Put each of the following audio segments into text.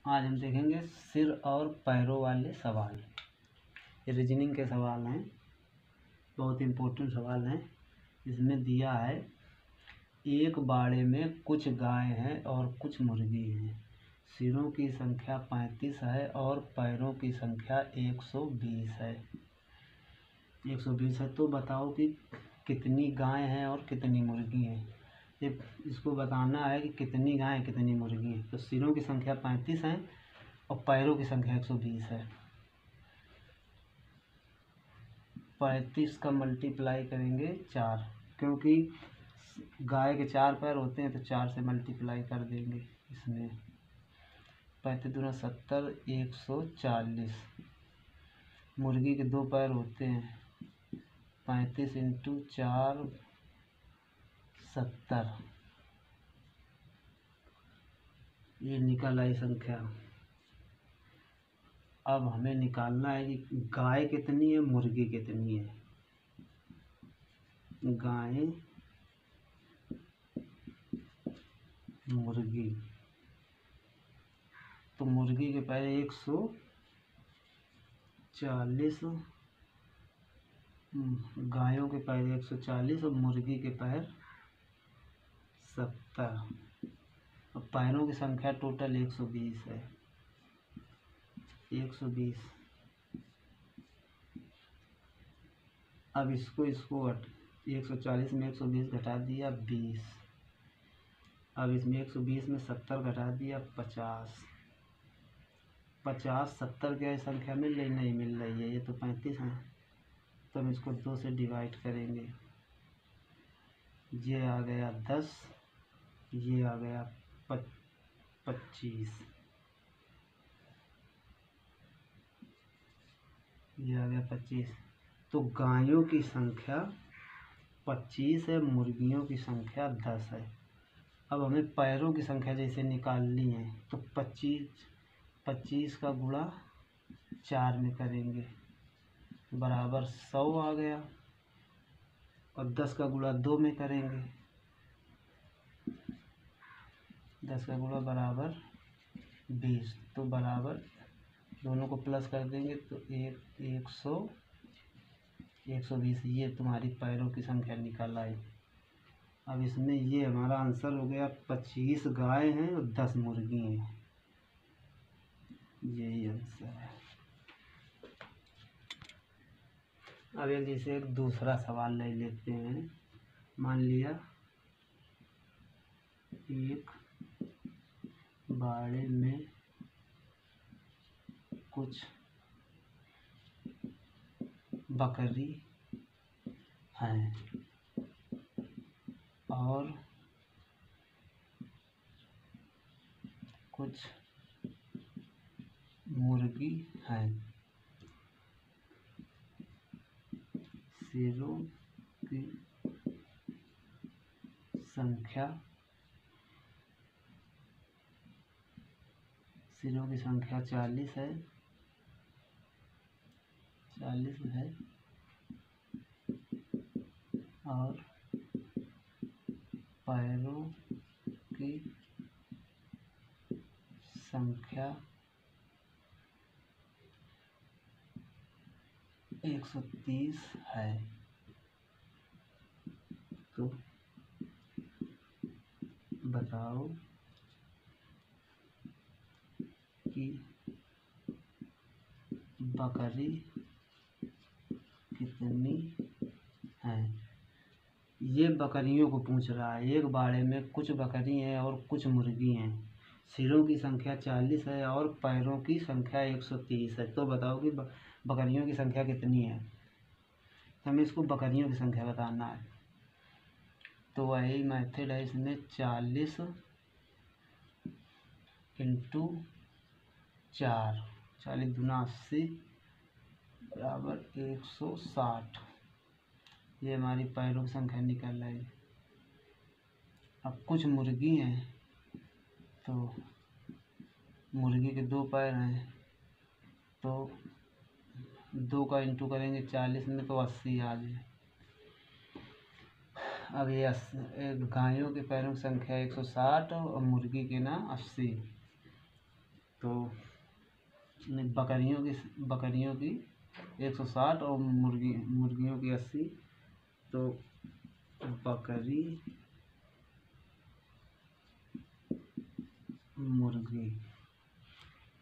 आज हम देखेंगे सिर और पैरों वाले सवाल। ये रीजनिंग के सवाल हैं, बहुत इम्पोर्टेंट सवाल हैं। इसमें दिया है एक बाड़े में कुछ गाय हैं और कुछ मुर्गी हैं। सिरों की संख्या 35 है और पैरों की संख्या 120 है। 120 है तो बताओ कि कितनी गाय हैं और कितनी मुर्गी हैं। इसको बताना है कि कितनी गाय कितनी मुर्गी हैं। तो सिरों की संख्या 35 है और पैरों की संख्या 120 है। 35 का मल्टीप्लाई करेंगे 4, क्योंकि गाय के 4 पैर होते हैं तो 4 से मल्टीप्लाई कर देंगे। इसमें 35 दूना 70, 140। मुर्गी के 2 पैर होते हैं, 35 × 4 70। ये निकल आई संख्या। अब हमें निकालना है कि गाय कितनी है, मुर्गी कितनी है। गाय मुर्गी, तो मुर्गी के पैर 140, गायों के पैर 140 और मुर्गी के पैर 70। और पैरों की संख्या टोटल 120 है। 120। अब इसको 140 में 120 घटा दिया 20। अब इसमें 120 में 70 घटा दिया 50। 50 70 क्या है संख्या मिल रही? नहीं मिल रही है, ये तो 35 है। तो हम इसको 2 से डिवाइड करेंगे। ये आ गया 10, ये आ गया 25, ये आ गया 25। तो गायों की संख्या 25 है, मुर्गियों की संख्या 10 है। अब हमें पैरों की संख्या जैसे निकालनी है तो 25 का गुणा 4 में करेंगे, बराबर 100 आ गया। और 10 का गुणा 2 में करेंगे, 10 का गुणा बराबर 20। तो बराबर दोनों को प्लस कर देंगे तो 120। ये तुम्हारी पैरों की संख्या निकल आई। अब इसमें ये हमारा आंसर हो गया 25 गाय हैं और 10 मुर्गी हैं। यही आंसर है। अब जैसे एक दूसरा सवाल ले लेते हैं। मान लिया एक बाड़े में कुछ बकरी हैं और कुछ मुर्गी हैं। सिरों की संख्या 40 है, 40 है और पैरों की संख्या 130 है। तो बताओ कि बकरी कितनी हैं। ये बकरियों को पूछ रहा है। एक बाड़े में कुछ बकरी हैं और कुछ मुर्गी हैं। सिरों की संख्या 40 है और पैरों की संख्या 130 है। तो बताओ कि बकरियों की संख्या कितनी है। हमें इसको बकरियों की संख्या बताना है। तो वही मेथड है इसमें, 40 × 4, 40 दूना 80 बराबर 160। ये हमारी पैरों की संख्या निकल रही। अब कुछ मुर्गी हैं तो मुर्गी के 2 पैर हैं, तो 2 का इंटू करेंगे 40 में तो 80 आ जाए। अब ये गायों के पैरों की संख्या 160 और मुर्गी के 80। तो बकरियों की 160 और मुर्गियों की 80। तो बकरी मुर्गी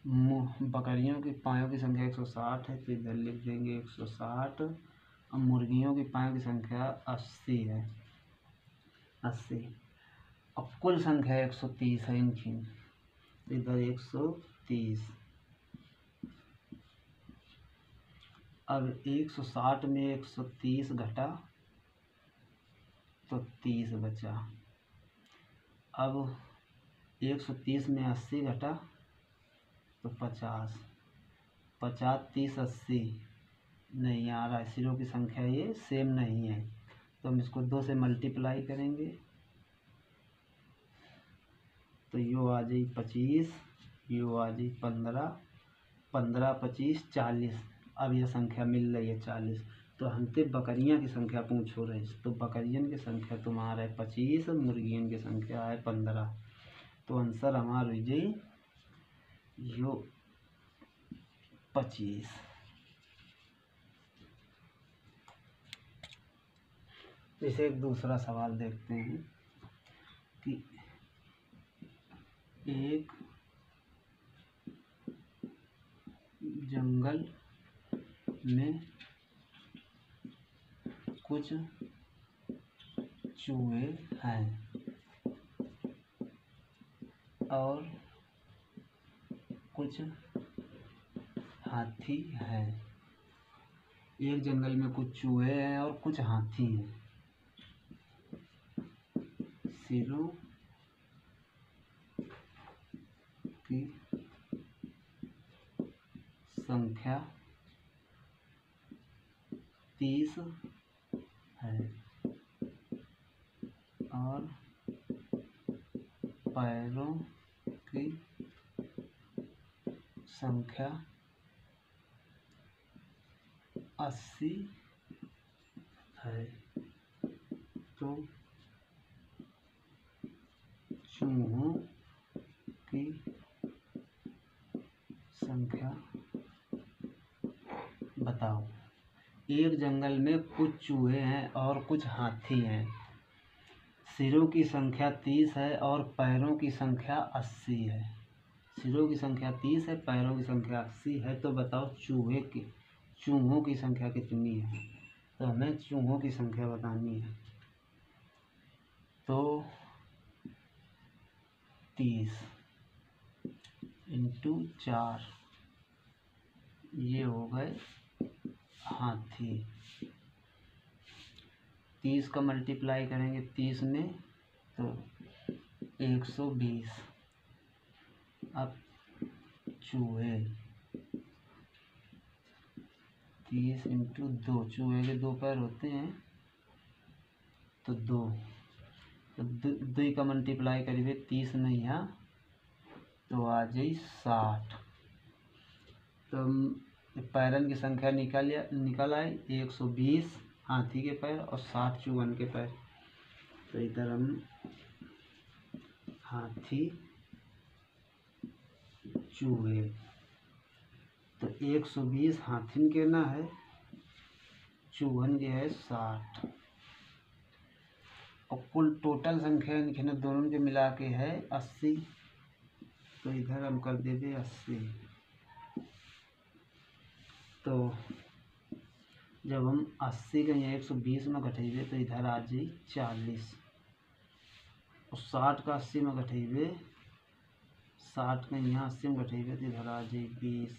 बकरियों की पायों की संख्या 160 है, तो इधर लिख देंगे 160। और मुर्गियों की पायों की संख्या 80 है, 80। अब कुल संख्या 130 है इनकी, इधर 130। अब 160 में 130 घटा तो 30 बचा। अब 130 में 80 घटा तो 50। 50 30 80 नहीं आ रहा है, सिरों की संख्या ये सेम नहीं है, तो हम इसको 2 से मल्टीप्लाई करेंगे तो यो आ जाए 25, यो आ जाए 15, 15 25 40। अब यह संख्या मिल रही है 40। तो हमसे बकरियां की संख्या पूछो रहे, तो बकरियन की संख्या तुम्हारा है 25, मुर्गियन की संख्या है 15। तो आंसर हमारा हो जाए यो 25। इसे एक दूसरा सवाल देखते हैं कि एक जंगल में कुछ चूहे हैं और कुछ हाथी हैं। एक जंगल में कुछ चूहे हैं और कुछ हाथी हैं। सिरों की संख्या 30 है और पैरों की संख्या 80 है, तो चूहों की संख्या बताओ। एक जंगल में कुछ चूहे हैं और कुछ हाथी हैं। सिरों की संख्या 30 है और पैरों की संख्या 80 है। सिरों की संख्या 30 है, पैरों की संख्या 80 है, तो बताओ चूहों की संख्या कितनी है। तो हमें चूहों की संख्या बतानी है। तो 30 इंटू 4, ये हो गए हाथी। 30 का मल्टीप्लाई करेंगे 30 में तो 120। अब चूहे 30 इंटू 2, चूहे के 2 पैर होते हैं तो 2, तो 2 का मल्टीप्लाई करिए 30 में यहाँ तो आ जाए 60। तो पैरन की संख्या निकल आई 120 हाथी के पैर और 60 चूहन के पैर। तो इधर हम हाथी चूहे, तो 120 हाथी के ना है, चूहन के है 60। और कुल टोटल संख्या इनके दोनों के मिला के है 80। तो इधर हम कर देंगे 80। तो जब हम 80 का यहाँ 120 में घटेबे तो इधर आ जाए 40। और 60 का 80 में घटेबे, 60 का यहाँ 80 में घटेबे तो इधर आ जाए 20।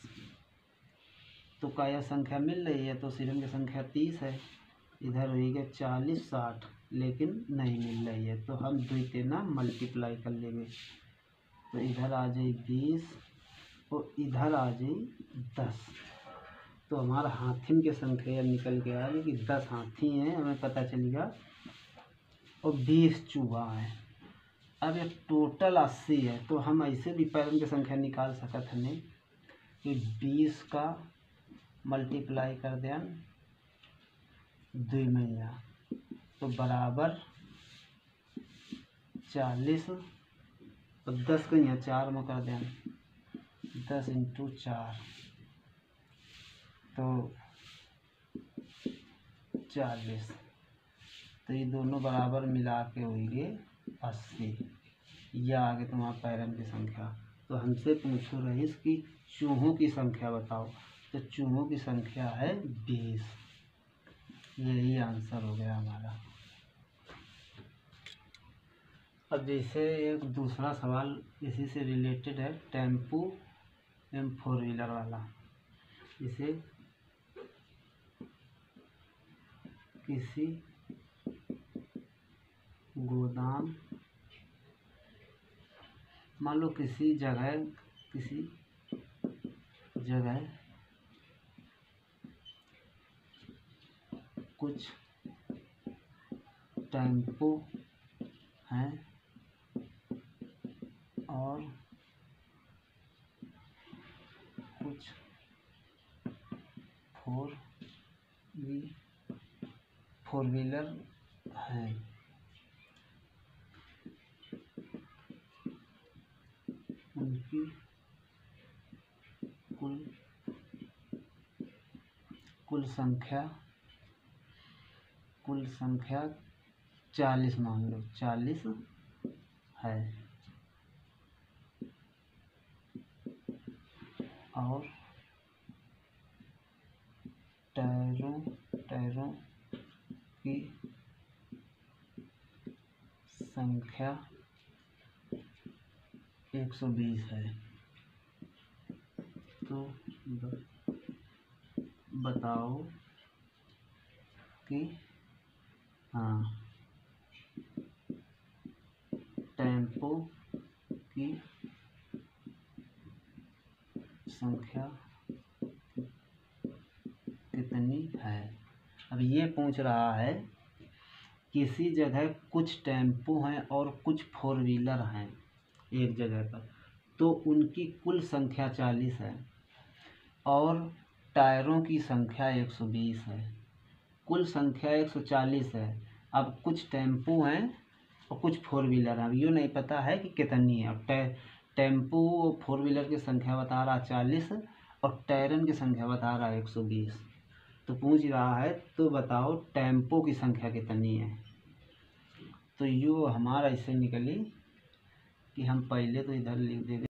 तो क्या यह संख्या मिल रही है। तो सिरन की संख्या 30 है, इधर होगा 40 60, लेकिन नहीं मिल रही है। तो हम 2 से ना मल्टीप्लाई कर लेंगे तो इधर आ जाए 20 और इधर आ जाए 10। तो हमारा हाथिन की संख्या निकल के आ गई कि 10 हाथी हैं, हमें पता चलेगा, और 20 चूहा है। अब ये टोटल 80 है, तो हम ऐसे भी पैरन की संख्या निकाल सकते हैं कि 20 का मल्टीप्लाई कर दें 2 मैया तो बराबर 40, और 10 का यहाँ 4 में कर दें 10 × 4 तो 40। तो ये दोनों बराबर मिला के होंगे 80। यह आगे तुम्हारा पैरन की संख्या। तो हमसे पूछो रईस कि चूहों की संख्या बताओ, तो चूहों की संख्या है 20। यही आंसर हो गया हमारा। अब जैसे एक दूसरा सवाल इसी से रिलेटेड है, टेम्पो एवं 4 व्हीलर वाला। इसे किसी गोदाम, मान लो किसी जगह कुछ टेम्पो हैं और कुछ 4 व्हीलर हैं। उनकी कुल संख्या 40 मान लो, 40 है। और टायरों की संख्या 120 है। तो बताओ कि टेम्पो की संख्या कितनी है। अब ये पूछ रहा है किसी जगह कुछ टेम्पो हैं और कुछ 4 व्हीलर हैं एक जगह पर, तो उनकी कुल संख्या 40 है और टायरों की संख्या 120 है। कुल संख्या 140 है। अब कुछ टेम्पो हैं और कुछ 4 व्हीलर हैं। अब ये नहीं पता है कि कितनी है। अब टेम्पो 4 व्हीलर की संख्या बता रहा 40 और टायरन की संख्या बता रहा 120। तो पूछ रहा है तो बताओ टेम्पो की संख्या कितनी है। तो यो हमारा इससे निकली कि हम पहले तो इधर लिख देते